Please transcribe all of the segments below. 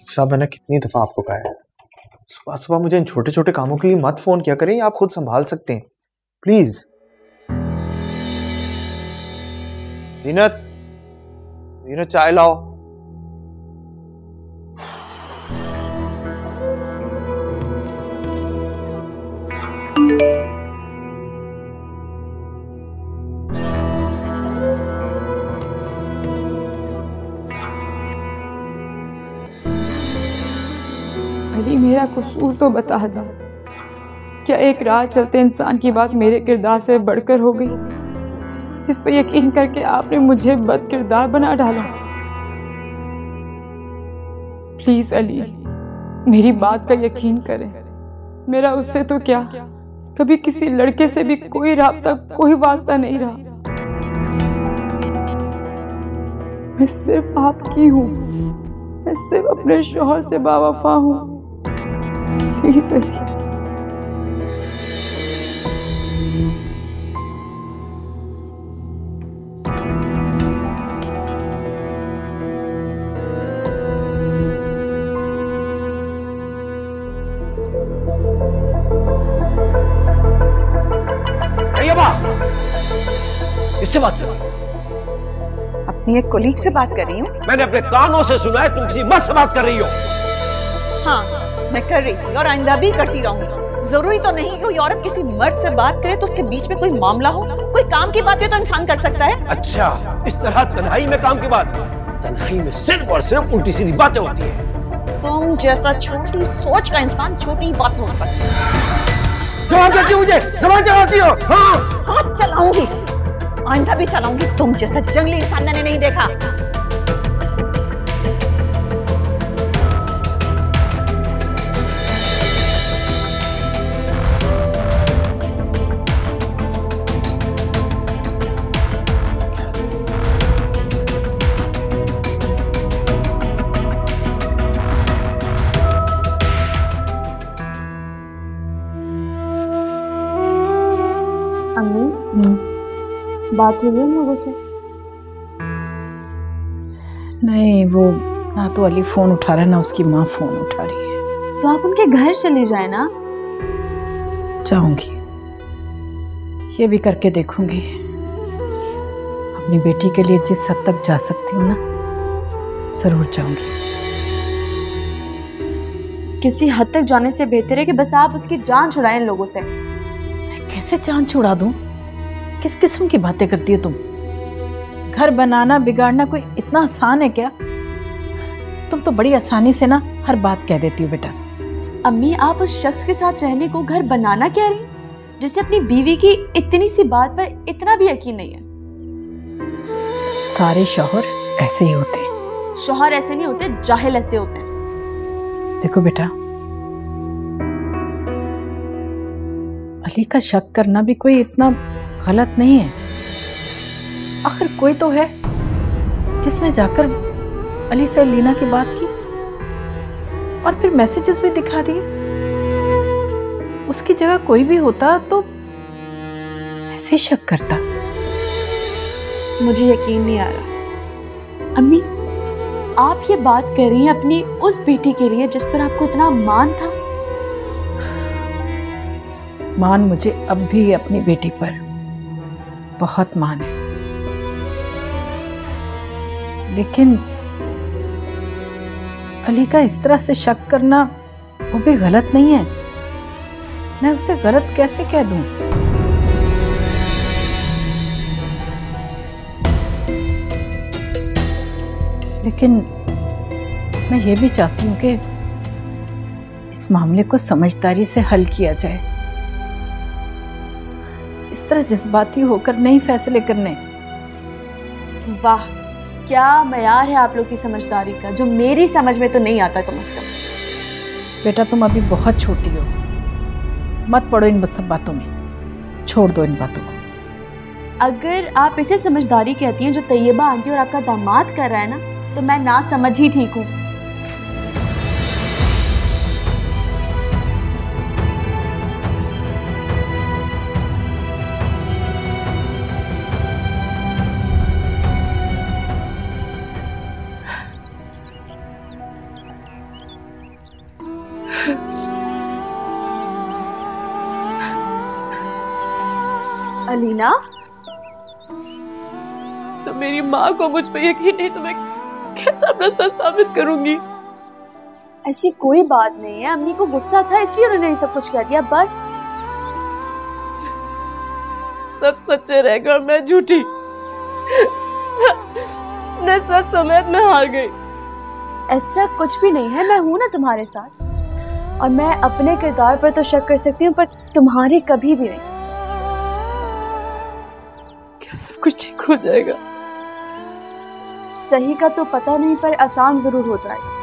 साहब मैंने कितनी दफा आपको कहा है, सुबह सुबह मुझे इन छोटे छोटे कामों के लिए मत फोन किया करें, आप खुद संभाल सकते हैं प्लीज। जीनत, जीनत चाय लाओ। अली मेरा कसूर तो बता दो, क्या एक राह चलते इंसान की बात मेरे किरदार से बढ़कर हो गई, जिस पर यकीन करके आपने मुझे बद किरदार बना डाला। प्लीज अली मेरी बात का यकीन करें, मेरा उससे तो क्या कभी किसी लड़के से भी कोई राब्ता कोई वास्ता नहीं रहा। मैं सिर्फ आपकी हूँ, मैं सिर्फ अपने शौहर से बावफा हूँ। प्लीज अली। किससे बात कर रही हो? अपनी एक कोलीग से बात कर रही हूँ। मैंने अपने कानों से सुना है तुम किसी मर्द से बात कर रही हो। हाँ मैं कर रही थी और आइंदा भी करती रहूंगी। जरूरी तो नहीं कि कोई औरत किसी मर्द से बात करे तो उसके बीच में कोई मामला हो, कोई काम की बात हो तो इंसान कर सकता है। अच्छा, इस तरह तन्हाई में काम की बात? तन्हाई में सिर्फ और सिर्फ उल्टी सीधी बातें होती है। तुम जैसा छोटी सोच का इंसान छोटी बात सोचता है। जवाब देती हो मुझे, जवाब चलाती हो? हाँ हाँ चलाऊंगी, आइंदा भी चलाऊंगी। तुम जैसा जंगली इंसान मैंने नहीं देखा। बात हुई है उन लोगों से? नहीं, वो ना तो अली फोन उठा रहा है ना उसकी माँ फोन उठा रही है। तो आप उनके घर चले जाए ना। जाऊंगी, ये भी करके देखूंगी। अपनी बेटी के लिए जिस हद तक जा सकती हूँ ना, जरूर जाऊंगी। किसी हद तक जाने से बेहतर है कि बस आप उसकी जान छुड़ाएं इन लोगों से। कैसे जान छुड़ा दूं? किस किस्म की बातें करती हो तुम? घर बनाना बिगाड़ना कोई इतना आसान है क्या? तुम तो बड़ी आसानी से ना हर बात कह देती हो बेटा। अम्मी आप उस शख्स के साथ रहने को घर बनाना कह रही, जिसे अपनी बीवी की इतनी सी बात पर इतना भी यकीन नहीं है। सारे शौहर ऐसे ही होते हैं। शौहर ऐसे नहीं होते, जाहिल ऐसे होते हैं। देखो बेटा, अली का शक करना भी कोई इतना गलत नहीं है। आखिर कोई तो है जिसने जाकर अली से लीना की बात की और फिर मैसेजेस भी दिखा दिए। उसकी जगह कोई भी होता तो ऐसे शक करता। मुझे यकीन नहीं आ रहा। अम्मी आप ये बात कर रही हैं अपनी उस बेटी के लिए जिस पर आपको इतना मान था। मान मुझे अब भी अपनी बेटी पर बहुत मान है, लेकिन अली का इस तरह से शक करना वो भी गलत नहीं है। मैं उसे गलत कैसे कह दूं? लेकिन मैं ये भी चाहती हूँ कि इस मामले को समझदारी से हल किया जाए। इस तरह जज्बाती होकर नहीं फैसले करने। वाह क्या मयार है आप लोग की समझदारी का, जो मेरी समझ में तो नहीं आता कम से कम। बेटा तुम अभी बहुत छोटी हो, मत पड़ो इन सब बातों में, छोड़ दो इन बातों को। अगर आप इसे समझदारी कहती हैं जो तैयबा आंटी और आपका दामाद कर रहा है ना, तो मैं ना समझ ही ठीक हूँ। अलीना, जब मेरी माँ को मुझ पर यकीन नहीं तो मैं कैसे अपना सच साबित करूंगी? ऐसी कोई बात नहीं है। अम्मी को गुस्सा था इसलिए उन्होंने ये सब कुछ कह दिया, बस। सब सच्चे रह गए और मैं झूठी। मैं सच समेत में हार गई। ऐसा कुछ भी नहीं है, मैं हूं ना तुम्हारे साथ, और मैं अपने किरदार पर तो शक कर सकती हूँ पर तुम्हारी कभी भी नहीं। क्या सब कुछ ठीक हो जाएगा? सही का तो पता नहीं पर आसान जरूर हो जाएगा।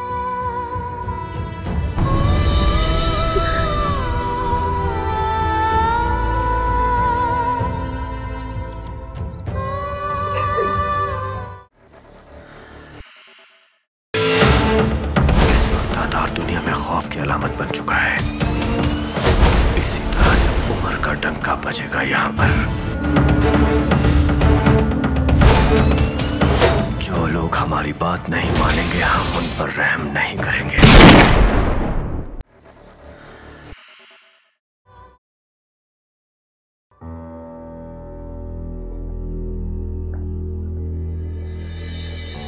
दुनिया में खौफ की अलामत बन चुका है। इसी तरह से उम्र का डंका बजेगा यहाँ पर। जो लोग हमारी बात नहीं मानेंगे हम उन पर रहम नहीं करेंगे।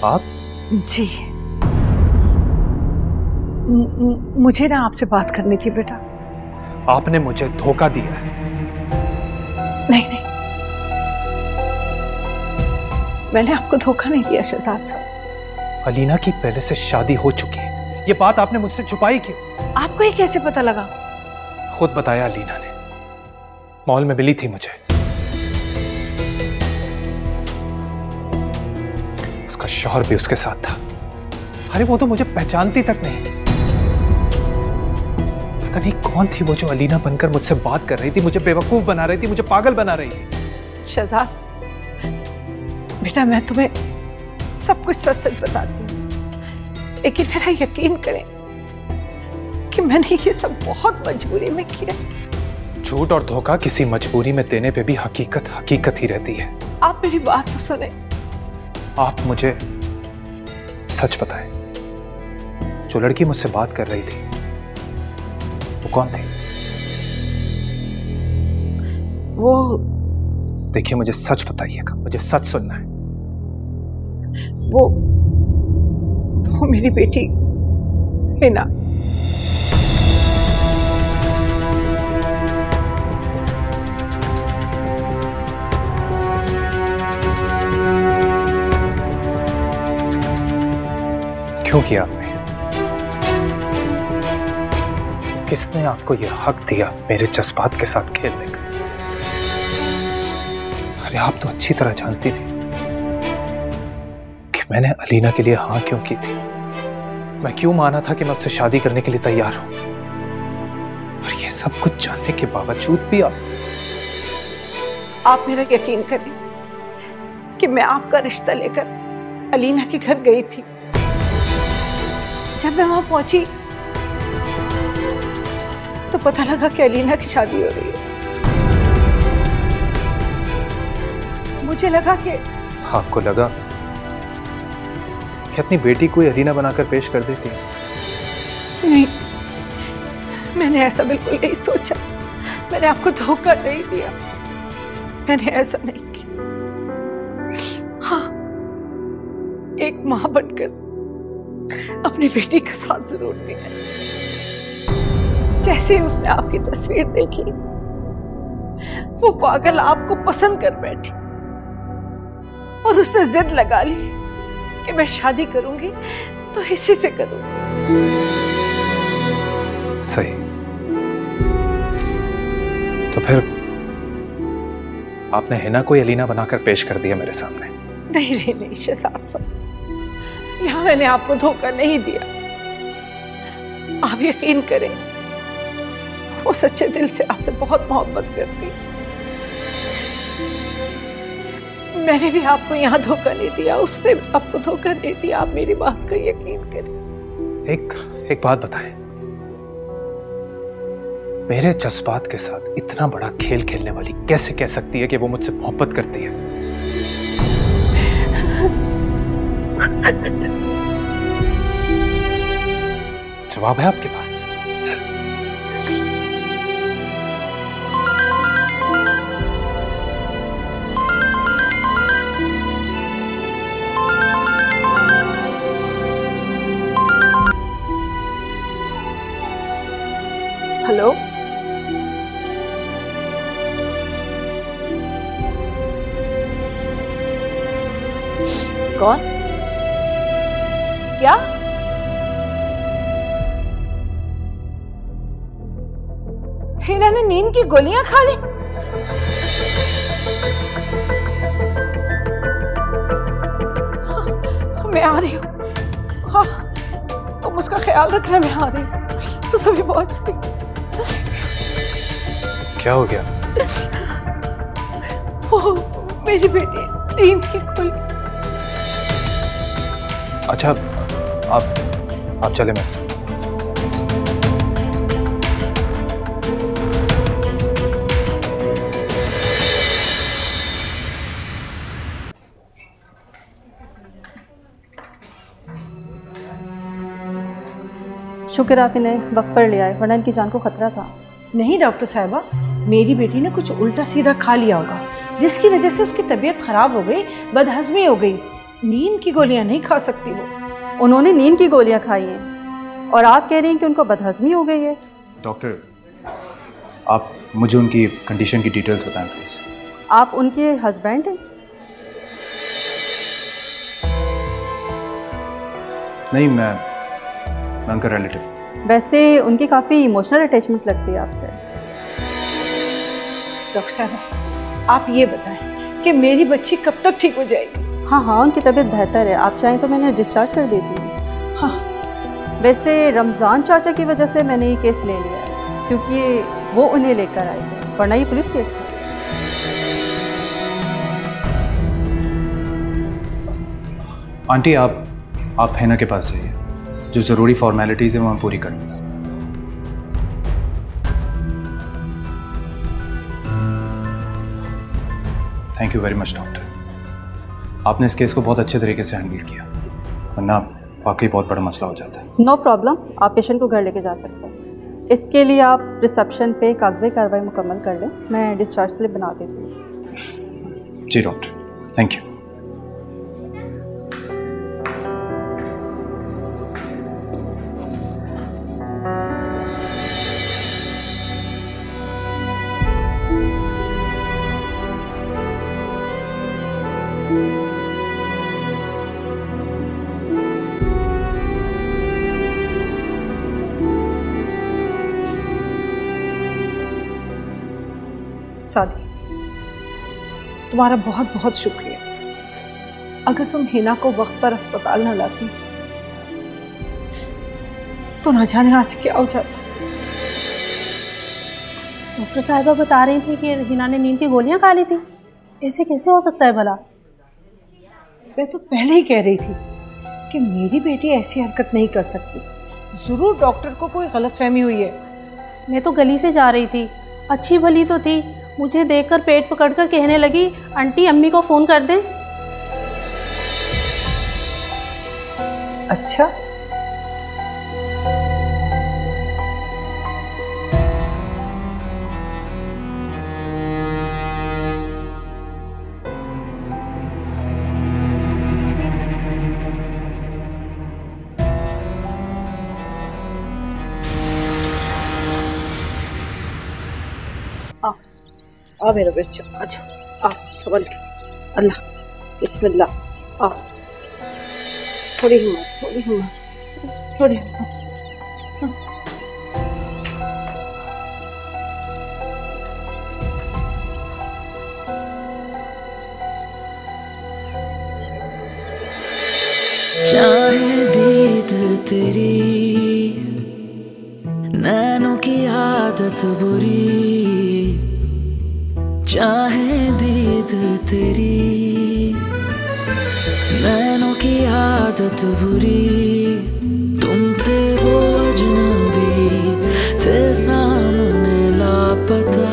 आप? जी, मुझे ना आपसे बात करनी थी बेटा। आपने मुझे धोखा दिया है। नहीं नहीं, मैंने आपको धोखा नहीं दिया शहजाद साहब। अलीना की पहले से शादी हो चुकी है, ये बात आपने मुझसे छुपाई क्यों? आपको ये कैसे पता लगा? खुद बताया अलीना ने, मॉल में मिली थी मुझे। उसका शौहर भी उसके साथ था। अरे वो तो मुझे पहचानती तक नहीं। पता नहीं कौन थी वो जो अलीना बनकर मुझसे बात कर रही थी, मुझे बेवकूफ बना रही थी, मुझे पागल बना रही थी। शहजाद बेटा, मैं तुम्हें सब कुछ सच सच बताती हूँ, लेकिन मेरा यकीन करें कि मैंने ये सब बहुत मजबूरी में किया। झूठ और धोखा किसी मजबूरी में देने पे भी हकीकत हकीकत ही रहती है। आप मेरी बात तो सुने। आप मुझे सच बताएं, जो लड़की मुझसे बात कर रही थी वो कौन थी? वो देखिए, मुझे सच बताइएगा, मुझे सच सुनना है। वो मेरी बेटी हिना। क्यों किया आपने? किसने आपको यह हक दिया मेरे जज्बात के साथ खेलने का? अरे आप तो अच्छी तरह जानती थी कि मैंने अलीना के लिए हाँ क्यों की थी। मैं क्यों माना था कि मैं उससे शादी करने के लिए तैयार हूं। और ये सब कुछ जानने के बावजूद भी आप मेरा यकीन करें कि मैं आपका रिश्ता लेकर अलीना के घर गई थी। जब मैं वहां पहुंची तो पता लगा कि अलीना की शादी हो रही है। मुझे लगा कि आपको लगा कि अपनी बेटी को अलीना बनाकर पेश कर देती है? नहीं, मैंने ऐसा बिल्कुल नहीं सोचा। मैंने आपको धोखा नहीं दिया, मैंने ऐसा नहीं किया। हाँ, एक मां बनकर अपनी बेटी का साथ जरूर दिया। जैसे उसने आपकी तस्वीर देखी, वो पागल आपको पसंद कर बैठी और उसने जिद लगा ली कि मैं शादी करूंगी तो इसी से करूंगी। सही। तो फिर आपने हिना को अलीना बनाकर पेश कर दिया मेरे सामने? नहीं नहीं नहीं शहजाद साहब, यहां मैंने आपको धोखा नहीं दिया। आप यकीन करें, वो सच्चे दिल से आपसे बहुत मोहब्बत करती। मैंने भी आपको यहाँ धोखा नहीं दिया, उसने भी आपको धोखा नहीं दिया। आप मेरी बात का यकीन करें। एक बात बताएं, मेरे जज्बात के साथ इतना बड़ा खेल खेलने वाली कैसे कह सकती है कि वो मुझसे मोहब्बत करती है? जवाब है आपके पास? हेलो, कौन? क्या? हिना ने नींद की गोलियां खा ली? हाँ, मैं आ रही हूँ। हाँ, तुम उसका ख्याल रखना, मैं आ रही हूँ। तो सभी पहुंचती। क्या हो गया? वो मेरी बेटी नींद की गोली। अच्छा, आप चले मेरे साथ। शुक्र आप इन्हें वक्त पर ले आए, वरना इनकी जान को खतरा था। नहीं डॉक्टर साहिबा, मेरी बेटी ने कुछ उल्टा सीधा खा लिया होगा, जिसकी वजह से उसकी तबीयत खराब हो गई, बदहजमी हो गई। नींद की गोलियां नहीं खा सकती वो। उन्होंने नींद की गोलियां खाई हैं और आप कह रही हैं कि उनको बदहजमी हो गई है। डॉक्टर, आप मुझे उनकी कंडीशन की डिटेल्स बताएं प्लीज। आप उनके हस्बैंड हैं? नहीं, मैं उनका रिलेटिव। वैसे उनकी काफ़ी इमोशनल अटैचमेंट लगती है आपसे। डॉक्टर साहब, आप ये बताएं कि मेरी बच्ची कब तक ठीक हो जाएगी? हाँ, उनकी तबीयत बेहतर है। आप चाहें तो मैंने डिस्चार्ज कर देती हूँ। हाँ। वैसे रमज़ान चाचा की वजह से मैंने ये केस ले लिया है, क्योंकि वो उन्हें लेकर आए थे, वरना ये पुलिस केस था। आंटी, आप हैना के पास जाइए, जो ज़रूरी फॉर्मेलिटीज़ है वो हम पूरी करेंगे। Thank you very much doctor, आपने इस केस को बहुत अच्छे तरीके से हैंडल किया, वरना वाकई बहुत बड़ा मसला हो जाता है। नो प्रॉब्लम, आप पेशेंट को घर लेके जा सकते हैं। इसके लिए आप रिसेप्शन पे कागजी कार्रवाई मुकम्मल कर लें, मैं डिस्चार्ज स्लिप बना देती हूँ। जी डॉक्टर, थैंक यू। सादी, तुम्हारा बहुत बहुत शुक्रिया। अगर तुम हिना को वक्त पर अस्पताल न लाती तो ना जाने आज क्या हो जाता। डॉक्टर साहिबा बता रही थी कि हिना ने नींद की गोलियां खा ली थी। ऐसे कैसे हो सकता है भला? मैं तो पहले ही कह रही थी कि मेरी बेटी ऐसी हरकत नहीं कर सकती। जरूर डॉक्टर को कोई गलतफहमी हुई है। मैं तो गली से जा रही थी, अच्छी भली तो थी, मुझे देखकर पेट पकड़कर कहने लगी, आंटी अम्मी को फ़ोन कर दें। अच्छा, आ मेरा बच्चा, अच्छा आ संभल के, अल्लाह बिस्मिल्लाह। आ थोड़ी हिम्मत, थोड़ी हिम्मत, थोड़ी हिम्मत। चाहे दीद तेरी नैनों की आदत बुरी, चाहे दीद तेरी नैनों की आदत बुरी, तुम थे वो अजनबी, थे सामने लापता,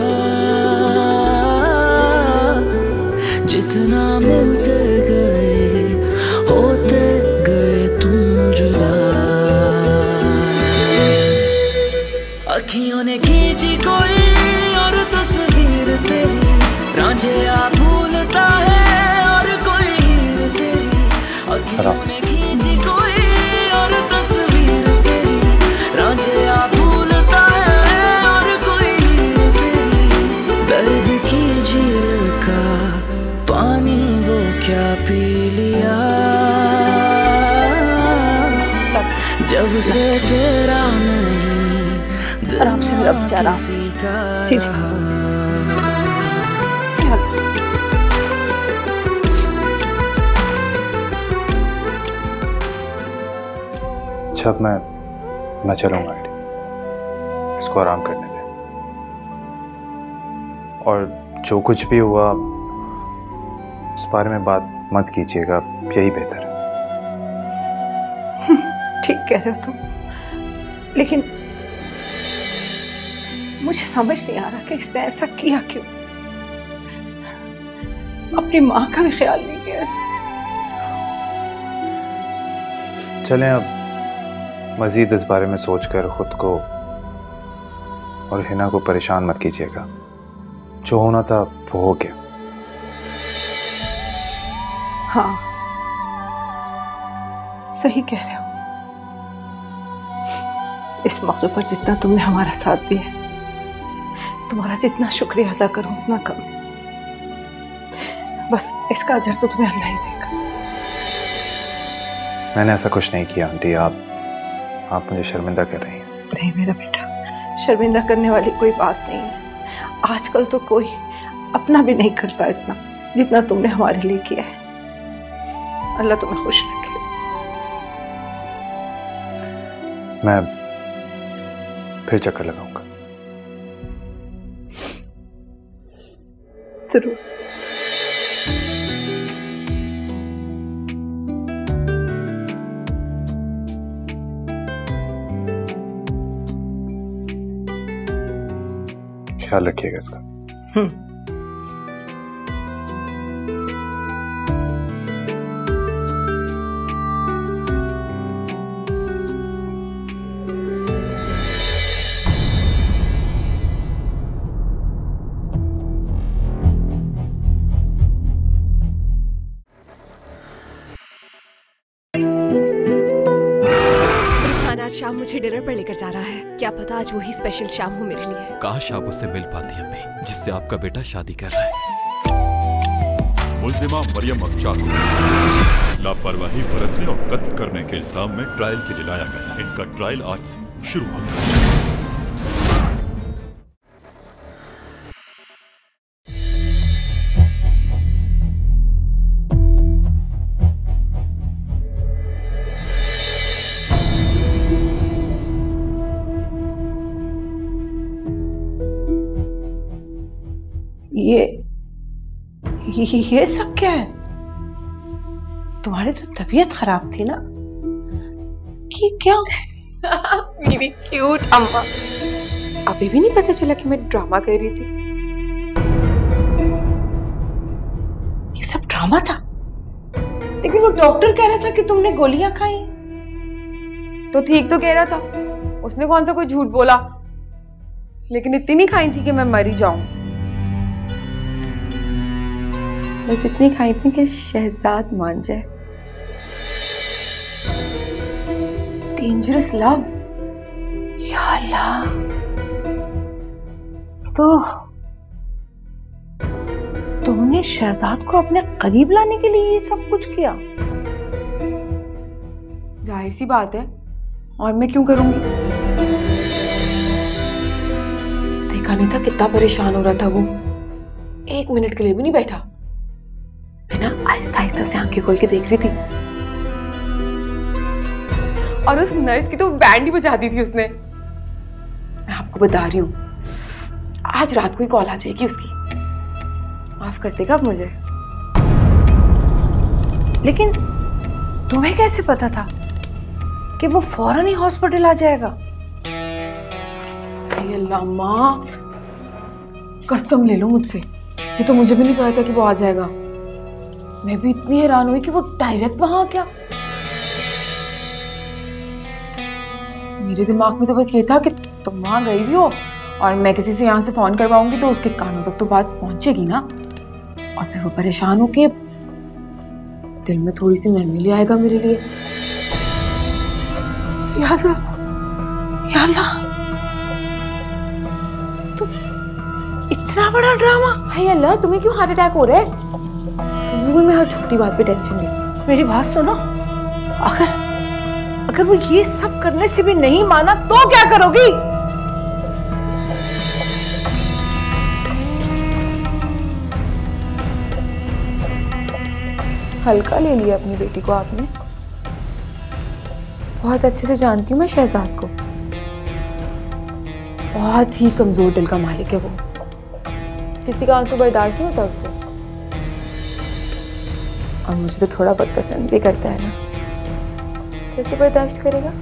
जितना मिलते गए होते गए तुम जुदा। अखियों ने खींची कोई और तस्वीर तेरी, रांझे आ भूलता है और कोई हीर तेरी। अखियों ने खींची कोई और तस्वीर तेरी, रांझे आ भूलता है जब से तेरा नहीं आराम से मेरा बेचारा सीधे अच्छा मैं चलूंगा आंटी, इसको आराम करने दें और जो कुछ भी हुआ उस बारे में बात मत कीजिएगा, यही बेहतर है। ठीक कह रहे हो तुम, लेकिन मुझे समझ नहीं आ रहा कि इसने ऐसा किया क्यों। अपनी माँ का भी ख्याल नहीं किया इसने। चलें अब मजीद इस बारे में सोचकर खुद को और हिना को परेशान मत कीजिएगा। जो होना था वो हो गया। हाँ सही कह रहे हो। इस मौके पर जितना तुमने हमारा साथ दिया, तुम्हारा जितना शुक्रिया अदा करूं उतना कम। बस इसका अजर तो तुम्हें अल्लाह ही देगा। मैंने ऐसा कुछ नहीं किया आंटी, आप मुझे शर्मिंदा कर रही हैं। नहीं मेरा बेटा, शर्मिंदा करने वाली कोई बात नहीं है। आजकल तो कोई अपना भी नहीं करता इतना जितना तुमने हमारे लिए किया है। अल्लाह तुम्हें खुश रखे। मैं फिर चक्कर लगाऊंगा। जरूर। ख्याल रखिएगा इसका। शाम मुझे डिनर पर लेकर जा रहा है। क्या पता आज वही स्पेशल शाम हो मेरे लिए। काश आप उससे मिल पाती अम्मी, जिससे आपका बेटा शादी कर रहा है। मुल्जिमा मरियम अख्तर को लापरवाही बरतने और कत्ल करने के इल्जाम में ट्रायल के लिए लाया गया। इनका ट्रायल आज से शुरू होता है। ये सब क्या है? तुम्हारी तो तबीयत खराब थी ना? कि क्या? मेरी क्यूट अम्मा, अभी भी नहीं पता चला कि मैं ड्रामा कर रही थी? ये सब ड्रामा था? लेकिन वो डॉक्टर कह रहा था कि तुमने गोलियां खाई। तो ठीक तो कह रहा था, उसने कौन सा कोई झूठ बोला। लेकिन इतनी नहीं खाई थी कि मैं मर ही जाऊं। बस इतनी खाई थी कि शहजाद मान जाए। Dangerous love. या अल्लाह, तो तुमने शहजाद को अपने करीब लाने के लिए ये सब कुछ किया? जाहिर सी बात है, और मैं क्यों करूंगी? देखा नहीं था कितना परेशान हो रहा था वो। एक मिनट के लिए भी नहीं बैठा। मैं ना आहिस्ता आहिस्ता से आंखें खोल के देख रही थी, और उस नर्स की तो बैंड ही बजा दी थी उसने। मैं आपको बता रही हूँ, आज रात को ही कॉल आ जाएगी उसकी। माफ कर देगा अब मुझे। लेकिन तुम्हें कैसे पता था कि वो फौरन ही हॉस्पिटल आ जाएगा? अल्लाह माँ, कसम ले लो मुझसे, ये तो मुझे भी नहीं पता था कि वो आ जाएगा। मैं भी इतनी हैरान हुई कि वो डायरेक्ट वहां आ गया। मेरे दिमाग में तो बस ये था कि तुम वहां गई भी हो और मैं किसी से यहाँ से फोन करवाऊंगी तो उसके कानों तक तो बात पहुंचेगी ना, और फिर वो परेशान होके दिल में थोड़ी सी नरमी ले आएगा मेरे लिए। या अल्लाह, तो इतना बड़ा ड्रामा। हाय अल्लाह, तुम्हें क्यों हार्ट अटैक हो रहा है? मैं हर छोटी बात पे टेंशन ली। मेरी बात सुनो, अगर वो ये सब करने से भी नहीं माना तो क्या करोगी? हल्का ले लिया अपनी बेटी को आपने। बहुत अच्छे से जानती हूँ मैं शहजाद को, बहुत ही कमजोर दिल का मालिक है वो। किसी का आंसू बर्दाश्त नहीं होता उससे, और मुझे तो थोड़ा बहुत पसंद भी करता है ना, कैसे बर्दाश्त करेगा?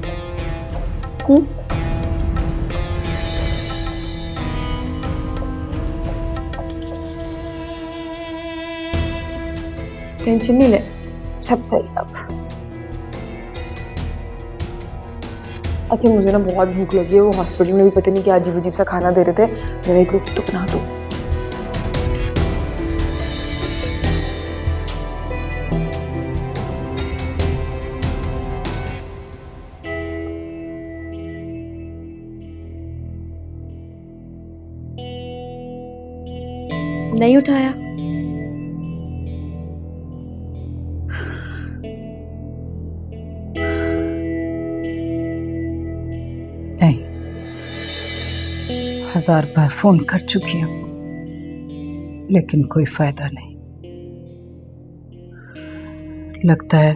टेंशन नहीं ले, सब सही अब। अच्छा मुझे ना बहुत भूख लगी है, वो हॉस्पिटल में भी पता नहीं क्या अजीब अजीब सा खाना दे रहे थे, जरा एक रोटी तो बना दो। नहीं उठाया? नहीं, 1000 बार फोन कर चुकी हूं, लेकिन कोई फायदा नहीं। लगता है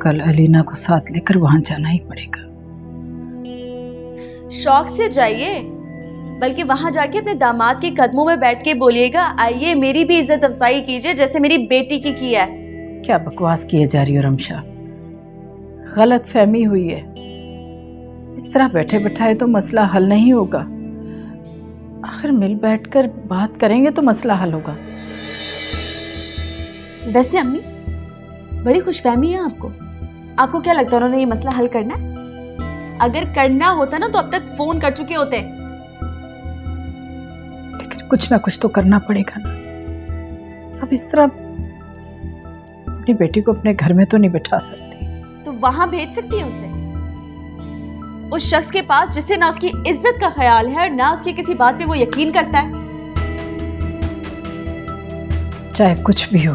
कल अलीना को साथ लेकर वहां जाना ही पड़ेगा। शौक से जाइए, बल्कि वहां जाके अपने दामाद के कदमों में बैठ के बोलिएगा, आइए मेरी भी इज्जत अफजाई कीजिए जैसे मेरी बेटी की है। क्या बकवास किए जा रही हो रमशा, गलत फहमी हुई है। इस तरह बैठे बैठाए तो मसला हल नहीं होगा। आखिर मिल बैठकर बात करेंगे तो मसला हल होगा। वैसे अम्मी बड़ी खुशफहमी है आपको। आपको क्या लगता है उन्होंने ये मसला हल करना है? अगर करना होता ना तो अब तक फोन कर चुके होते। लेकिन कुछ ना कुछ तो करना पड़ेगा ना। अब इस तरह अपनी बेटी को अपने घर में तो नहीं बिठा सकती। तो वहां भेज सकती है उसे, उस शख्स के पास जिसे ना उसकी इज्जत का ख्याल है और ना उसकी किसी बात पे वो यकीन करता है। चाहे कुछ भी हो,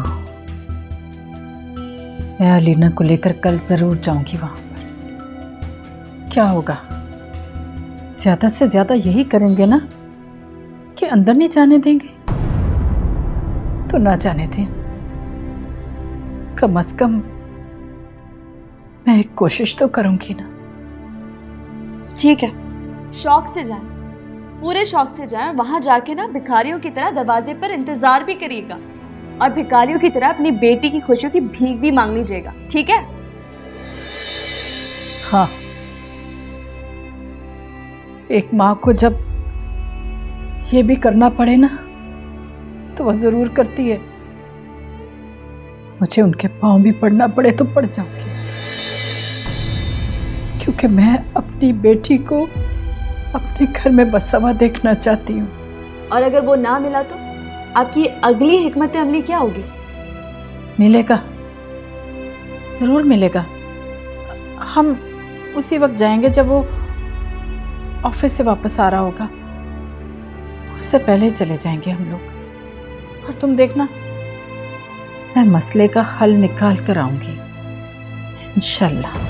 मैं अलीना को लेकर कल जरूर जाऊंगी वहां पर। क्या होगा, ज्यादा से ज्यादा यही करेंगे ना कि अंदर नहीं जाने देंगे, तो ना जाने दें। कम से कम मैं एक कोशिश तो करूंगी ना। ठीक है, शौक से जाएं, पूरे शौक से जाएं। वहां जाके ना भिखारियों की तरह दरवाजे पर इंतजार भी करिएगा और भिखारियों की तरह अपनी बेटी की खुशियों की भीख भी मांग लीजिएगा, ठीक है? हाँ, एक माँ को जब ये भी करना पड़े ना तो वह जरूर करती है। मुझे उनके पांव भी पड़ना पड़े तो पड़ जाऊंगी, क्योंकि मैं अपनी बेटी को अपने घर में बसा हुआ देखना चाहती हूँ। और अगर वो ना मिला तो आपकी अगली हिकमत अमली क्या होगी? मिलेगा, जरूर मिलेगा। हम उसी वक्त जाएंगे जब वो ऑफिस से वापस आ रहा होगा। उससे पहले चले जाएंगे हम लोग। और तुम देखना, मैं मसले का हल निकाल कर आऊंगी इंशाल्लाह।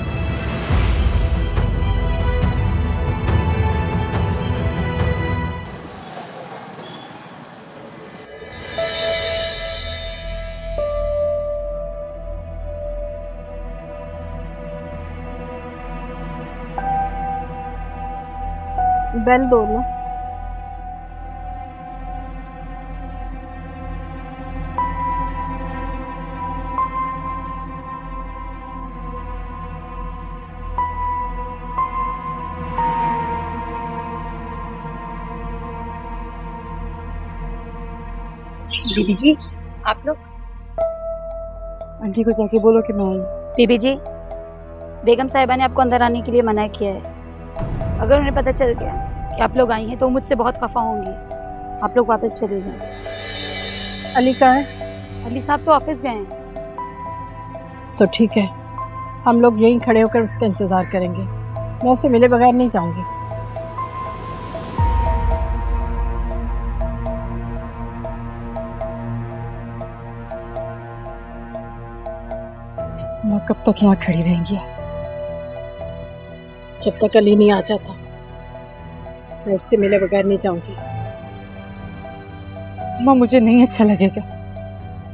बेल दो ना। बीबी जी, आप लोग? आंटी को जाके बोलो कि मैं आई। बीबी जी, बेगम साहिबा ने आपको अंदर आने के लिए मना किया है। अगर उन्हें पता चल गया कि आप लोग आई हैं तो मुझसे बहुत खफा होंगी। आप लोग वापस चले जाएं। अली कहाँ है? अली साहब तो ऑफिस गए हैं। तो ठीक है, हम लोग यहीं खड़े होकर उसका इंतज़ार करेंगे। मैं उसे मिले बगैर नहीं जाऊंगी। कब तक यहाँ खड़ी रहेंगी? जब तक अली नहीं आ जाता मैं उससे मिले बगैर नहीं जाऊंगी। अम्मा मुझे नहीं अच्छा लगेगा,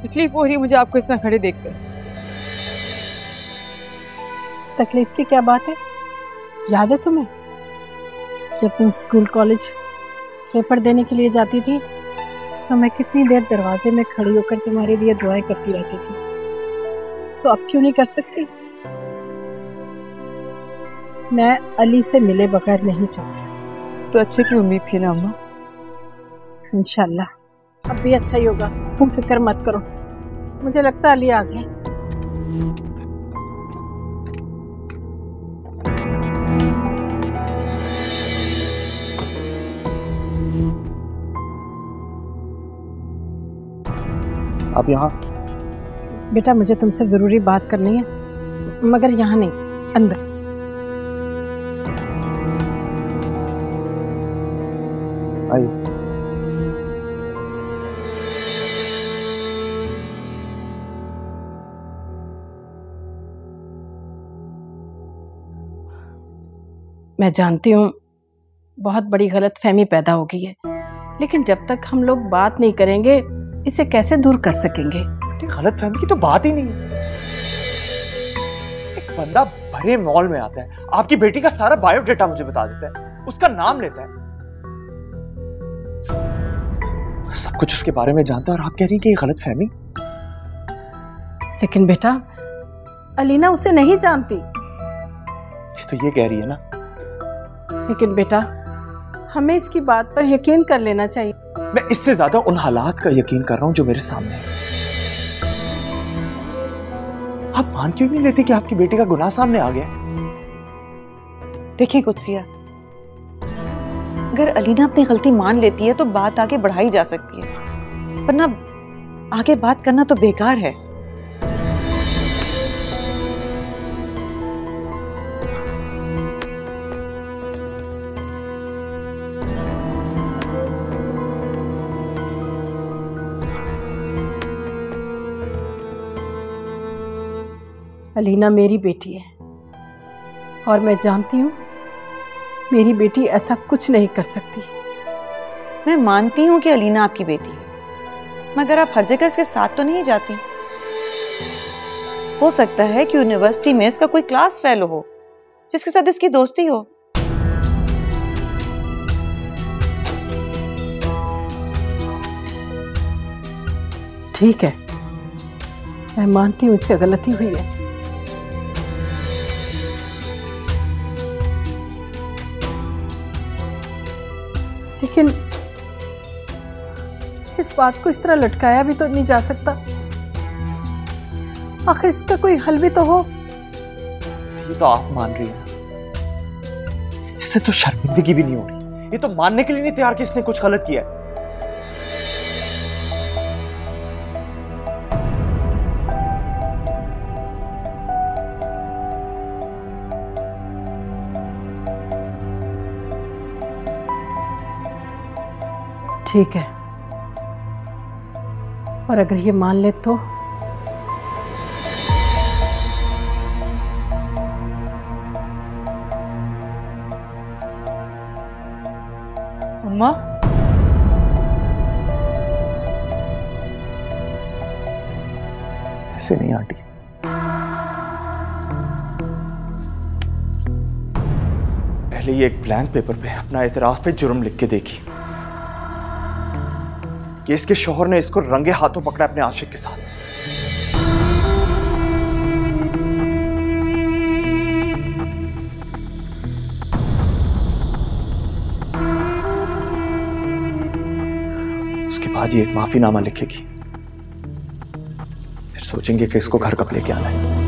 तकलीफ हो रही है मुझे आपको इस तरह खड़े देखकर। तकलीफ की क्या बात है? याद है तुम्हें जब तुम स्कूल कॉलेज पेपर देने के लिए जाती थी तो मैं कितनी देर दरवाजे में खड़ी होकर तुम्हारे लिए दुआएं करती रहती थी? तो अब क्यों नहीं कर सकती? मैं अली से मिले बगैर नहीं चाहती। तो अच्छे की उम्मीद थी ना अम्मा। इंशाल्लाह अब भी अच्छा ही होगा, तुम फिक्र मत करो। मुझे लगता है अली आ गया। आप यहाँ? बेटा मुझे तुमसे जरूरी बात करनी है, मगर यहाँ नहीं, अंदर। आइए। मैं जानती हूँ बहुत बड़ी गलतफहमी पैदा हो गई है, लेकिन जब तक हम लोग बात नहीं करेंगे इसे कैसे दूर कर सकेंगे? गलतफहमी की तो बात ही नहीं। एक बंदा भरे मॉल में आता है, आपकी बेटी का सारा बायोडेटा मुझे बता देता है, उसका नाम लेता है, सब कुछ उसके बारे में जानता है, और आप कह रही हैं कि ये गलतफहमी? लेकिन बेटा अलीना उसे नहीं जानती। ये तो ये कह रही है ना। लेकिन बेटा हमें इसकी बात पर यकीन कर लेना चाहिए। मैं इससे ज्यादा उन हालात का यकीन कर रहा हूं जो मेरे सामने है। आप मान क्यों नहीं लेती कि आपकी बेटी का गुनाह सामने आ गया? देखिए कुदसिया, अगर अलीना अपनी गलती मान लेती है तो बात आगे बढ़ाई जा सकती है, वरना आगे बात करना तो बेकार है। अलीना मेरी बेटी है और मैं जानती हूँ मेरी बेटी ऐसा कुछ नहीं कर सकती। मैं मानती हूँ कि अलीना आपकी बेटी है, मगर आप हर जगह इसके साथ तो नहीं जाती। हो सकता है कि यूनिवर्सिटी में इसका कोई क्लास फेलो हो जिसके साथ इसकी दोस्ती हो। ठीक है, मैं मानती हूँ इससे गलती हुई है, लेकिन इस बात को इस तरह लटकाया भी तो नहीं जा सकता। आखिर इसका कोई हल भी तो हो। ये तो आप मान रही हैं, इससे तो शर्मिंदगी भी नहीं हो रही, ये तो मानने के लिए नहीं तैयार कि इसने कुछ गलत किया है। ठीक है, और अगर ये मान ले तो? अम्मा, ऐसे नहीं आंटी। पहले ये एक ब्लैंक पेपर पे अपना एतराफ पे जुर्म लिख के देखी कि इसके शौहर ने इसको रंगे हाथों पकड़ा अपने आशिक के साथ। उसके बाद ये एक माफीनामा लिखेगी, फिर सोचेंगे कि इसको घर कब लेके आना है।